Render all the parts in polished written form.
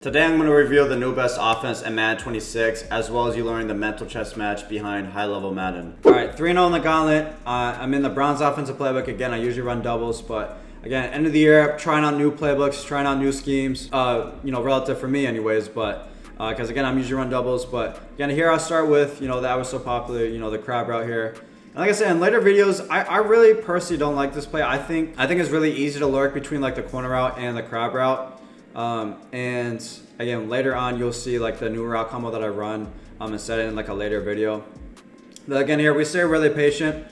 Today I'm going to reveal the new best offense in Madden 26, as well as you learning the mental chess match behind high-level Madden. Alright, 3-0 in the gauntlet. I'm in the Browns offensive playbook. Again, I usually run doubles, but again, end of the year, trying out new playbooks, trying out new schemes, relative for me anyways, but because again, I'm usually run doubles, but again, here I'll start with, that was so popular, the crab route here. And like I said, in later videos, I really personally don't like this play. I think it's really easy to lurk between like the corner route and the crab route. And again, later on you'll see like the new route combo that I run instead in like a later video. But again, here we stay really patient.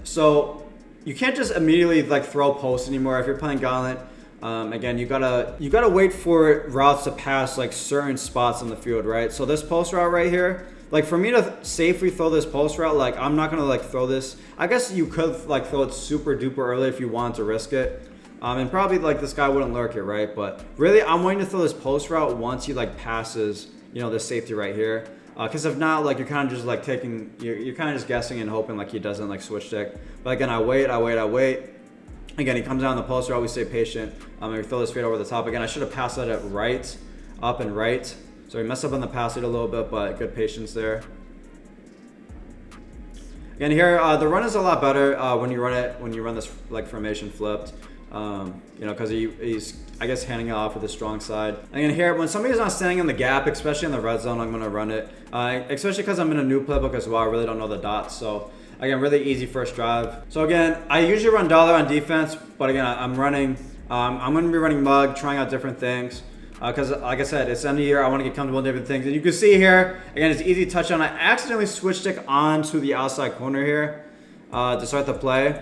So you can't just immediately like throw posts anymore if you're playing gauntlet. Again, you gotta wait for routes to pass like certain spots on the field, right? So this post route right here, like for me to safely throw this post route, like I'm not gonna like throw this. I guess you could like throw it super duper early if you wanted to risk it. And probably like this guy wouldn't lurk it, right? But really, I'm waiting to throw this post route once he like passes, this safety right here. Because if not, like you're kind of just like you're kind of just guessing and hoping like he doesn't like switch stick. But again, I wait. Again, he comes down the post route. We stay patient. And we throw this fade over the top. Again, I should have passed that at right, up and right. So we messed up on the pass lead a little bit, but good patience there. Again, here the run is a lot better when you run this like formation flipped. Because he's, I guess, handing it off with a strong side. And here, when somebody's not standing in the gap, especially in the red zone, I'm going to run it. Especially because I'm in a new playbook as well. I really don't know the dots. So, again, really easy first drive. So, again, I usually run dollar on defense. But, again, I'm going to be running mug, trying out different things. Because, like I said, it's the end of the year. I want to get comfortable with different things. And you can see here, again, it's easy touchdown. I accidentally switched stick onto the outside corner here to start the play.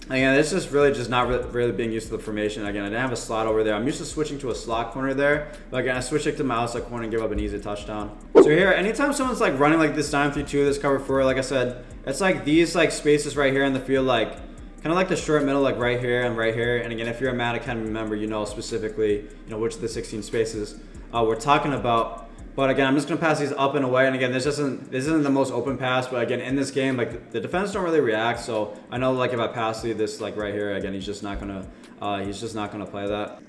Again, it's just really not really being used to the formation. Again, I didn't have a slot over there. I'm used to switching to a slot corner there. But again, I switched it to my outside corner and give up an easy touchdown. So here, anytime someone's like running like this dime 3-2, this cover 4, like I said, it's like these like spaces right here in the field, like kind of like the short middle, like right here and right here. And again, if you're a Madden Academy member, you know specifically, which of the 16 spaces we're talking about. But again, I'm just gonna pass these up and away. And again, this isn't the most open pass, but again, in this game, like the defense don't really react. So I know like if I pass lead this like right here, again, he's just not gonna play that.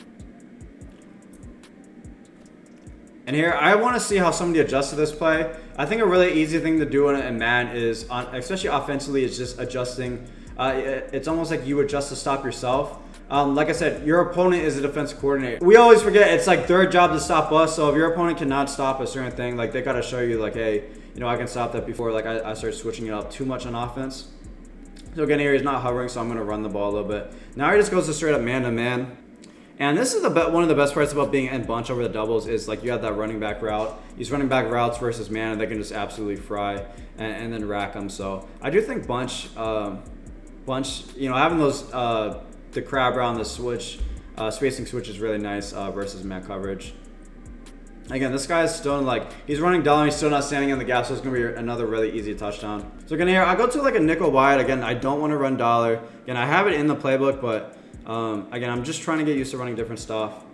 And here, I want to see how somebody adjusts to this play. I think a really easy thing to do in Madden is, especially offensively, is just adjusting. It's almost like you adjust to stop yourself. Like I said, your opponent is a defensive coordinator. We always forget it's like their job to stop us. So if your opponent cannot stop a certain thing, like they gotta show you like, hey, I can stop that before like I start switching it up too much on offense. So again, here he's not hovering, so I'm gonna run the ball a little bit. Now he just goes to straight up man to man. And this is one of the best parts about being in bunch over the doubles is like you have that running back route. He's running back routes versus man, and they can just absolutely fry and then rack them. So I do think bunch, having those. The crab route and the switch, spacing switch is really nice versus man coverage. Again, this guy is still he's running dollar, he's still not standing in the gap, so it's gonna be another really easy touchdown. So again here, I go to like a nickel wide. Again, I don't want to run dollar. Again, I have it in the playbook, but again, I'm just trying to get used to running different stuff.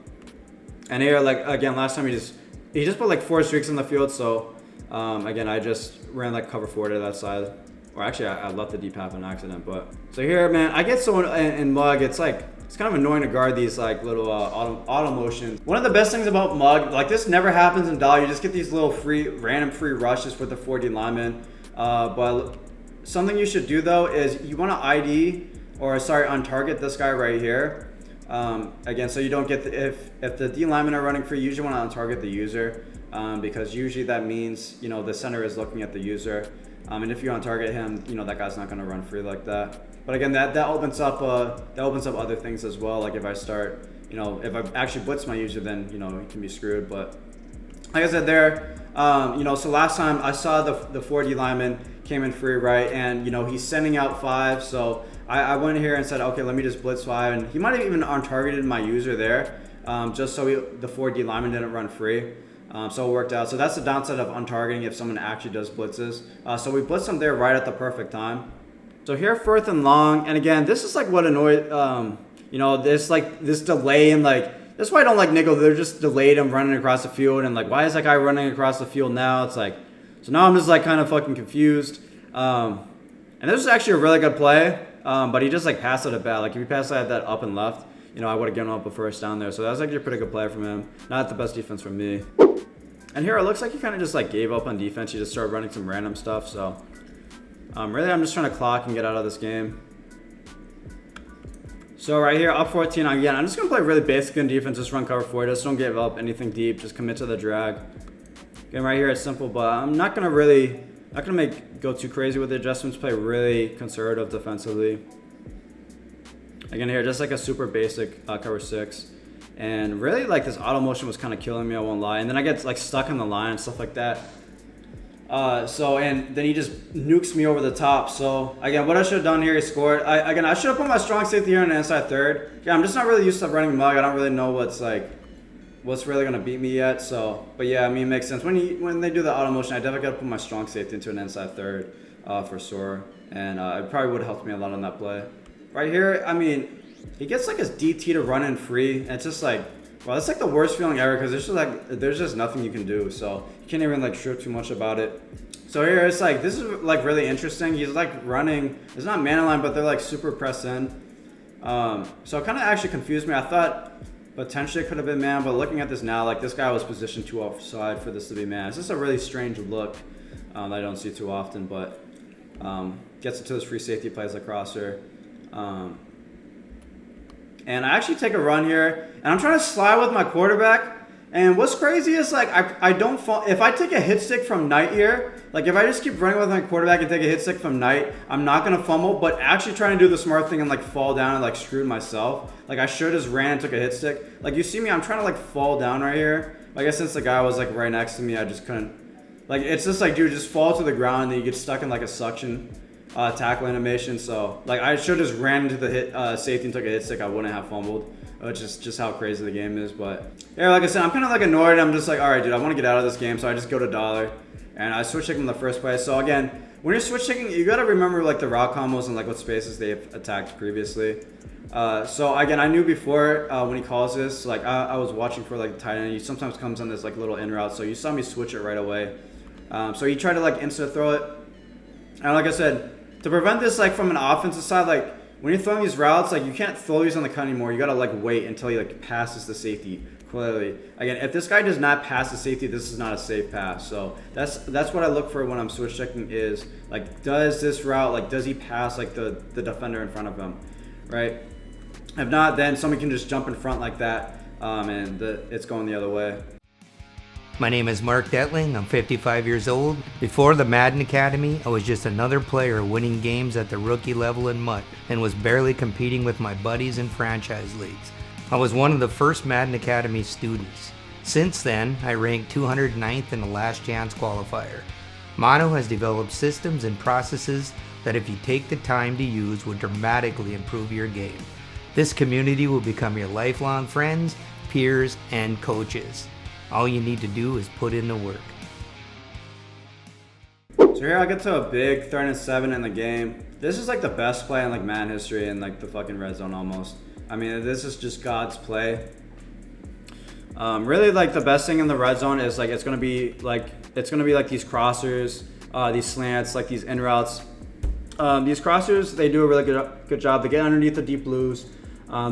And here, last time he just put like 4 streaks in the field, so again, I just ran like cover 4 to that side. Or actually, I left the deep half on accident, but so here, man, I get someone in mug. It's kind of annoying to guard these like little auto motions. One of the best things about mug, like this never happens in dollar. You just get these little random free rushes with the 4D lineman. But something you should do though is you want to untarget this guy right here. Again, so you don't get if the D linemen are running free, you usually want to untarget the user because usually that means the center is looking at the user. And if you on-target him, that guy's not going to run free like that. But again, that opens up other things as well. Like if I start, if I actually blitz my user, then he can be screwed. But like I said there, so last time I saw the 4D lineman came in free, right, and he's sending out 5. So I went here and said, okay, let me just blitz 5, and he might have even on-targeted my user there, just so the 4D lineman didn't run free. So it worked out. So that's the downside of untargeting if someone actually does blitzes. So we blitzed them there right at the perfect time. So here, 4th and long. And again, this is like what annoyed, there's like this delay and like, that's why I don't like nickel. They're just delayed him running across the field. And like, why is that guy running across the field now? It's like, so now I'm just like kind of fucking confused. And this was actually a really good play. But he just like passed it at bad. Like if he passed it at that up and left, I would have given up a first down there. So that was actually a pretty good play from him. Not the best defense from me. And here it looks like he kind of just like gave up on defense. He just started running some random stuff. So really, I'm just trying to clock and get out of this game. So right here, up 14 again. I'm just gonna play really basic in defense. Just run cover 4. Just don't give up anything deep. Just commit to the drag. Again, right here it's simple, but I'm not gonna go too crazy with the adjustments. Play really conservative defensively. Again, here just like a super basic cover 6. And really, like, this auto motion was kind of killing me, I won't lie. And then I get like stuck in the line and stuff like that. And then he just nukes me over the top. So again, what I should have done here, he scored. I should have put my strong safety here on the inside third. Yeah, I'm just not really used to running mug. I don't really know what's really gonna beat me yet. So, but yeah, I mean, it makes sense when they do the auto motion. I definitely gotta put my strong safety into an inside third for sure. And it probably would have helped me a lot on that play. Right here, I mean, he gets like his DT to run in free. And it's just like, well, it's like the worst feeling ever because there's just nothing you can do. So you can't even like strip too much about it. So here it's like, this is like really interesting. He's like running, it's not man line, but they're like super pressed in. So it kind of actually confused me. I thought potentially it could have been man, but looking at this now, like this guy was positioned too offside for this to be man. It's just a really strange look that I don't see too often, but gets into this free safety, plays the crosser. And I actually take a run here, and I'm trying to slide with my quarterback. And what's crazy is like I don't fall. If I take a hit stick from Knight here, like if I just keep running with my quarterback and take a hit stick from Knight, I'm not gonna fumble. But actually trying to do the smart thing and like fall down and like screwed myself. Like I should have just ran and took a hit stick. Like you see me, I'm trying to like fall down right here. I guess since the guy was like right next to me, I just couldn't. Like it's just like, dude, just fall to the ground and then you get stuck in like a suction tackle animation. So like I should have just ran into the hit safety and took a hit stick. I wouldn't have fumbled. Which is just how crazy the game is. But yeah, like I said, I'm kind of like annoyed. I'm just like, all right, dude, I want to get out of this game. So I just go to dollar and I switch kick in the first place. So again, when you're switch kicking, you got to remember like the route combos and like what spaces they've attacked previously. So again, I knew before when he calls this, like I was watching for like the tight end. He sometimes comes on this like little in route. So you saw me switch it right away. So he tried to like instant throw it. And like I said, to prevent this like from an offensive side, like when you're throwing these routes, like you can't throw these on the cut anymore. You gotta like wait until he like passes the safety clearly. Again, if this guy does not pass the safety, this is not a safe pass. So that's what I look for when I'm switch checking is like, does this route, like does he pass like the defender in front of him, right? If not, then somebody can just jump in front like that and it's going the other way. My name is Mark Detling. I'm 55 years old. Before the Madden Academy, I was just another player winning games at the rookie level in MUT and was barely competing with my buddies in franchise leagues. I was one of the first Madden Academy students. Since then, I ranked 209th in the Last Chance qualifier. Mono has developed systems and processes that if you take the time to use will dramatically improve your game. This community will become your lifelong friends, peers, and coaches. All you need to do is put in the work. So here I get to a big 3rd and 7 in the game. This is like the best play in like Madden history in like the fucking red zone almost. I mean, this is just God's play. Really like the best thing in the red zone is like it's gonna be like these crossers, these slants, like these in routes. These crossers, they do a really good job. They get underneath the deep blues.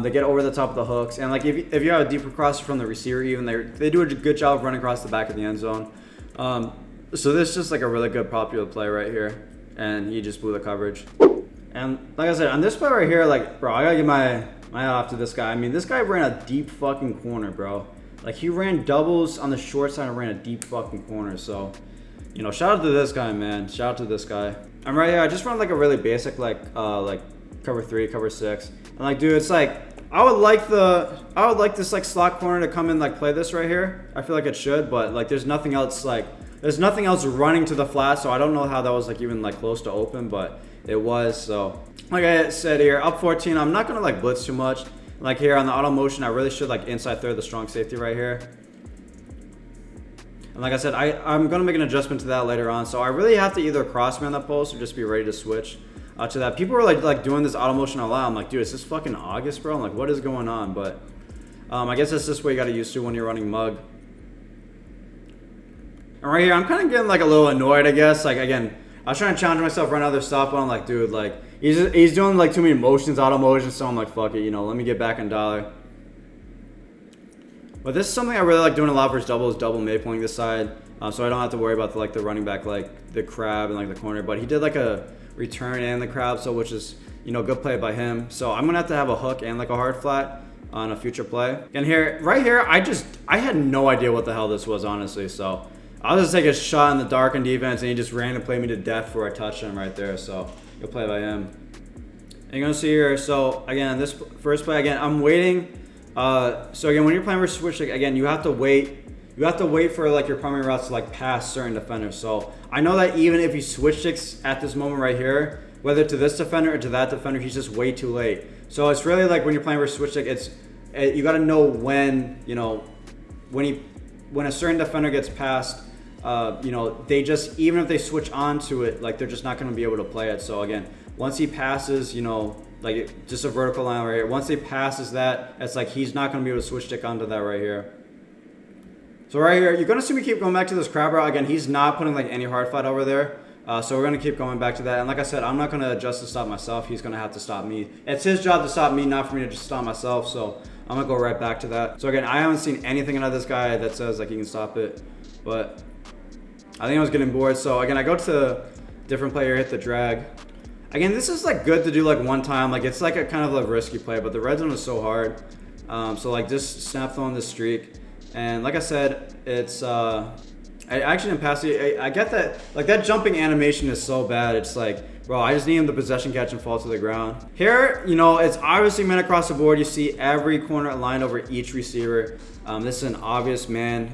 They get over the top of the hooks, and like if you have a deeper crosser from the receiver, even they do a good job of running across the back of the end zone. So this is just like a really good popular play right here, and he just blew the coverage. And like I said, on this play right here, like bro, I gotta give my hat off to this guy. I mean, this guy ran a deep fucking corner, bro. Like he ran doubles on the short side and ran a deep fucking corner. So, shout out to this guy, man. Shout out to this guy. I'm right here. I just run like a really basic like cover 3, cover 6. And like, dude, it's like I would like this like slot corner to come in like play this right here. I feel like it should, but like there's nothing else running to the flat, so I don't know how that was like even like close to open, but it was. So like I said here, up 14, I'm not gonna like blitz too much. Like here on the auto motion, I really should like inside third the strong safety right here. And like I said, I'm gonna make an adjustment to that later on. So I really have to either cross man the post or just be ready to switch to that. People were like doing this auto motion a lot. I'm like, dude, is this fucking August, bro? I'm like, what is going on? But I guess that's just what you got to used to when you're running mug. And right here, I'm kind of getting like a little annoyed, I guess. Like again, I was trying to challenge myself, run other stuff, but I'm like, dude, like he's doing like too many motions, auto motions. So I'm like, fuck it, let me get back in dollar. But this is something I really like doing a lot versus double, is double mapling this side. So I don't have to worry about the running back, like the crab and like the corner. But he did like a return and the crab, so which is, you know, good play by him. So I'm gonna have to have a hook and like a hard flat on a future play. And here, right here, I had no idea what the hell this was, honestly. So I'll just take a shot in the dark on defense, and he just ran and played me to death for a touchdown right there. So good play by him. And you're gonna see here. So again, this first play, again, I'm waiting. So again, when you're playing versus switch, again, you have to wait. You have to wait for like your primary routes to like pass certain defenders. So I know that even if he switch sticks at this moment right here, whether to this defender or to that defender, he's just way too late. So it's really like when you're playing versus switch stick, you got to know when, you know, when a certain defender gets past, you know, they just, even if they switch onto it, like they're just not going to be able to play it. So again, once he passes, you know, like just a vertical line right here. Once he passes that, it's like he's not going to be able to switch stick onto that right here. So right here, you're going to see me keep going back to this crab route. Again, he's not putting like any hard flat over there. So we're going to keep going back to that. And like I said, I'm not going to adjust to stop myself. He's going to have to stop me. It's his job to stop me, not for me to just stop myself. So I'm going to go right back to that. So again, I haven't seen anything out of this guy that says like he can stop it. But I think I was getting bored. So again, I go to different player, hit the drag. Again, this is like good to do like one time. Like it's like a kind of like risky play, but the red zone is so hard. So like just snap throwing this streak. And like I said, it's I actually didn't pass it. I get that, like that jumping animation is so bad. It's like, bro, I just need him to possession catch and fall to the ground. Here, you know, it's obviously man across the board. You see every corner aligned over each receiver. This is an obvious man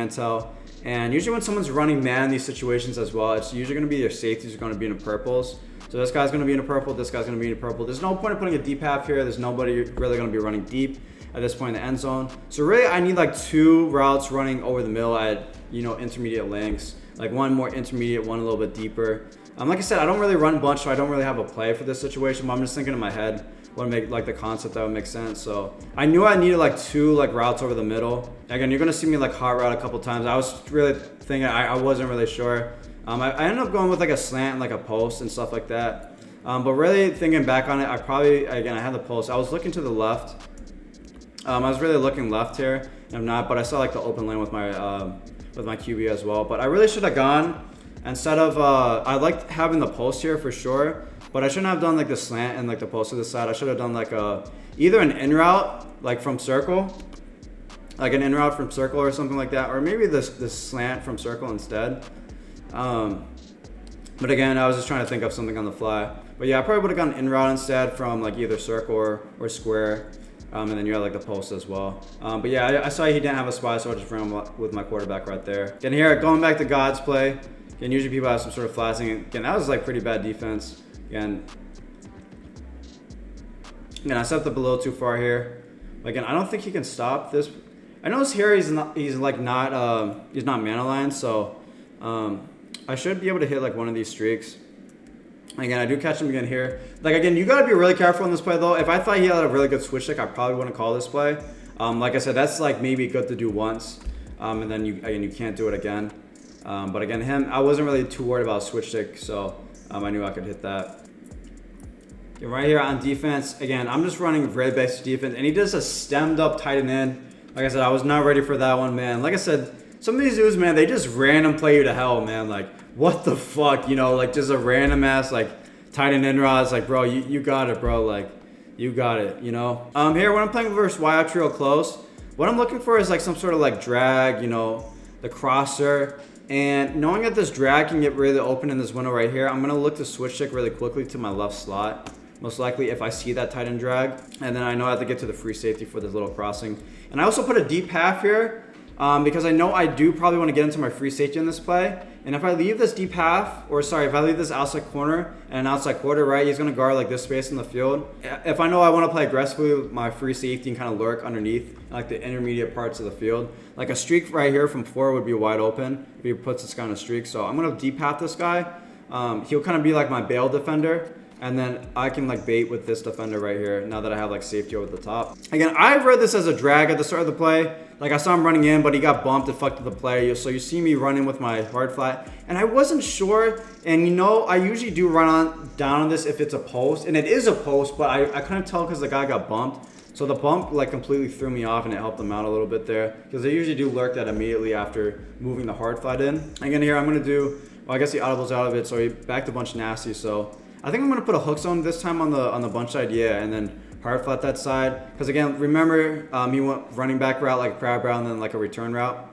tell. And usually when someone's running man in these situations as well, it's usually going to be their safeties are going to be in the purples. So this guy's going to be in the purple. This guy's going to be in the purple. There's no point in putting a deep half here. There's nobody really going to be running deep at this point in the end zone. So really, I need like two routes running over the middle at, you know, intermediate lengths. Like one more intermediate, one a little bit deeper. Like I said, I don't really run a bunch, so I don't really have a play for this situation. But I'm just thinking in my head what would make like the concept that would make sense. So I knew I needed like two like routes over the middle. Again, you're gonna see me like hot route a couple times. I was really thinking I wasn't really sure. I ended up going with like a slant and like a post and stuff like that. But really thinking back on it, I had the post. I was looking to the left. I was really looking left here, and I'm not, but I saw like the open lane with my QB as well. But I really should have gone instead of I liked having the post here for sure, but I shouldn't have done like the slant and like the post to the side. I should have done like either an in route like from circle, like an in route from circle or something like that, or maybe this slant from circle instead. But again, I was just trying to think of something on the fly. But yeah, I probably would have gone in route instead from like either circle or square. And then you have like the post as well. But yeah, I saw he didn't have a spy, so I just ran with my quarterback right there. And here, going back to God's play. Again, usually people have some sort of flassing. Again, that was like pretty bad defense. Again, I stepped up a little too far here. Again, I don't think he can stop this. I notice here he's not man aligned, so I should be able to hit like one of these streaks. Again, I do catch him again here. Like again, you gotta be really careful in this play though. If I thought he had a really good switch stick, I probably wouldn't call this play. Like I said, that's like maybe good to do once, and then you can't do it again. But again, I wasn't really too worried about switch stick, so I knew I could hit that. Okay, right here on defense, again, I'm just running very basic defense, and he does a stemmed up tight end. Like I said, I was not ready for that one, man. Like I said, some of these dudes, man, they just random play you to hell, man. Like, what the fuck, you know, like just a random ass like tight end in rods. Like, bro, you got it, bro. Like, you got it, you know. Here when I'm playing versus Y trio close, what I'm looking for is like some sort of like drag, you know, the crosser. And knowing that this drag can get really open in this window right here, I'm gonna look to switch stick really quickly to my left slot. Most likely if I see that tight end drag, and then I know I have to get to the free safety for this little crossing. And I also put a deep half here because I know I do probably want to get into my free safety in this play. And if I leave this deep half, if I leave this outside corner and an outside quarter, right, he's going to guard like this space in the field. If I know I want to play aggressively with my free safety and kind of lurk underneath like the intermediate parts of the field, like a streak right here from 4 would be wide open if he puts this guy on a streak. So I'm going to deep half this guy. He'll kind of be like my bail defender. And then I can like bait with this defender right here now that I have like safety over the top. Again, I read this as a drag at the start of the play. Like I saw him running in, but he got bumped and fucked up the play. So you see me running with my hard flat. And I wasn't sure. And you know, I usually do run down on this if it's a post. And it is a post, but I couldn't tell because the guy got bumped. So So the bump like completely threw me off, and it helped them out a little bit there, because they usually do lurk that immediately after moving the hard flat in. Again, here I'm going to do, well, I guess the audible's out of it, so he backed a bunch nasty. So I think I'm going to put a hook zone this time on the bunch side, yeah, and then hard flat that side. Because again, remember, he went running back route like a crab route and then like a return route.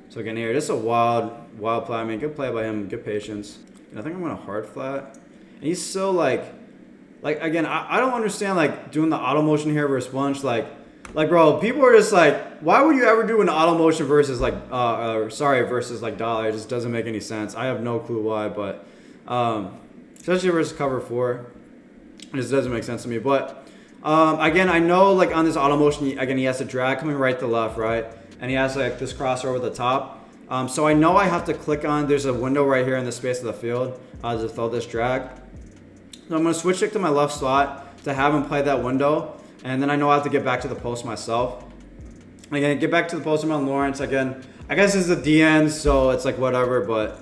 So again here, this is a wild play. I mean, good play by him, good patience. And I think I'm going to hard flat. And he's still like again, I don't understand like doing the auto motion here versus bunch. Like bro, people are just like, why would you ever do an auto motion versus like, versus like dollar? It just doesn't make any sense. I have no clue why, but especially versus cover 4, it just doesn't make sense to me. But again, I know like on this auto motion, again, he has to drag coming right to left, right? And he has like this crossover at the top. So I know I have to click on, there's a window right here in the space of the field to throw this drag. So I'm going to switch stick to my left slot to have him play that window. And then I know I have to get back to the post myself. Again, get back to the post on Lawrence. Again, I guess it's a DN, so it's like whatever. But,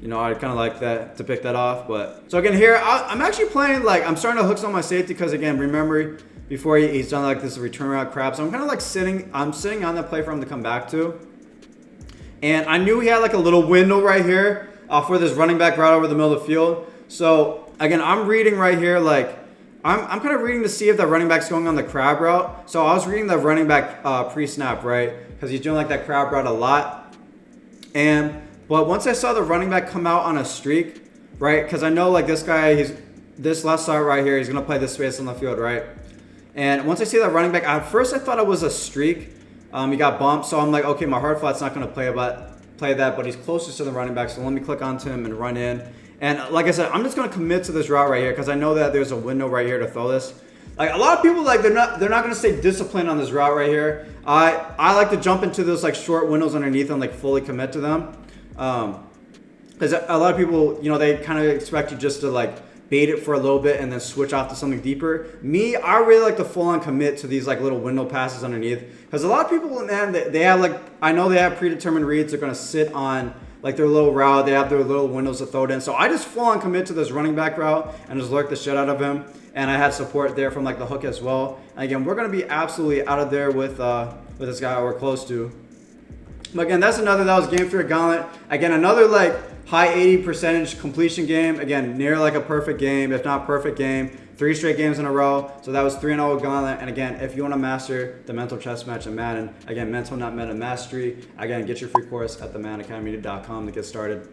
you know, I kind of like that to pick that off. But so again, here, I'm actually playing like, I'm starting to hook on my safety because, again, remember, before he's done like this return route crap. So I'm kind of like sitting on that play for him to come back to. And I knew he had like a little window right here for this running back route over the middle of the field. So again, I'm reading right here, like I'm kind of reading to see if that running back's going on the crab route. So I was reading the running back pre-snap, right? Because he's doing like that crab route a lot. But once I saw the running back come out on a streak, right? Because I know like this guy, this left side right here, he's gonna play this space on the field, right? And once I see that running back, at first I thought it was a streak. He got bumped, so I'm like, okay, my hard flat's not gonna play that, but he's closest to the running back, so let me click onto him and run in. And like I said, I'm just gonna commit to this route right here because I know that there's a window right here to throw this. Like a lot of people, like they're not gonna stay disciplined on this route right here. I like to jump into those like short windows underneath and like fully commit to them. Because a lot of people, you know, they kind of expect you just to like bait it for a little bit and then switch off to something deeper. Me, I really like to full on commit to these like little window passes underneath. Because a lot of people, man, they have like, I know they have predetermined reads. They're gonna sit on like their little route, they have their little windows to throw it in. So I just full on commit to this running back route and just lurk the shit out of him. And I had support there from like the hook as well. And again, we're gonna be absolutely out of there with this guy we're close to. But again, that was game 3 of Gauntlet. Again, another like high 80% completion game. Again, near like a perfect game, if not perfect game. 3 straight games in a row. So that was 3-0 Gauntlet. And again, if you want to master the mental chess match in Madden, again, mental not meta mastery. Again, get your free course at themaddenacademy.com to get started.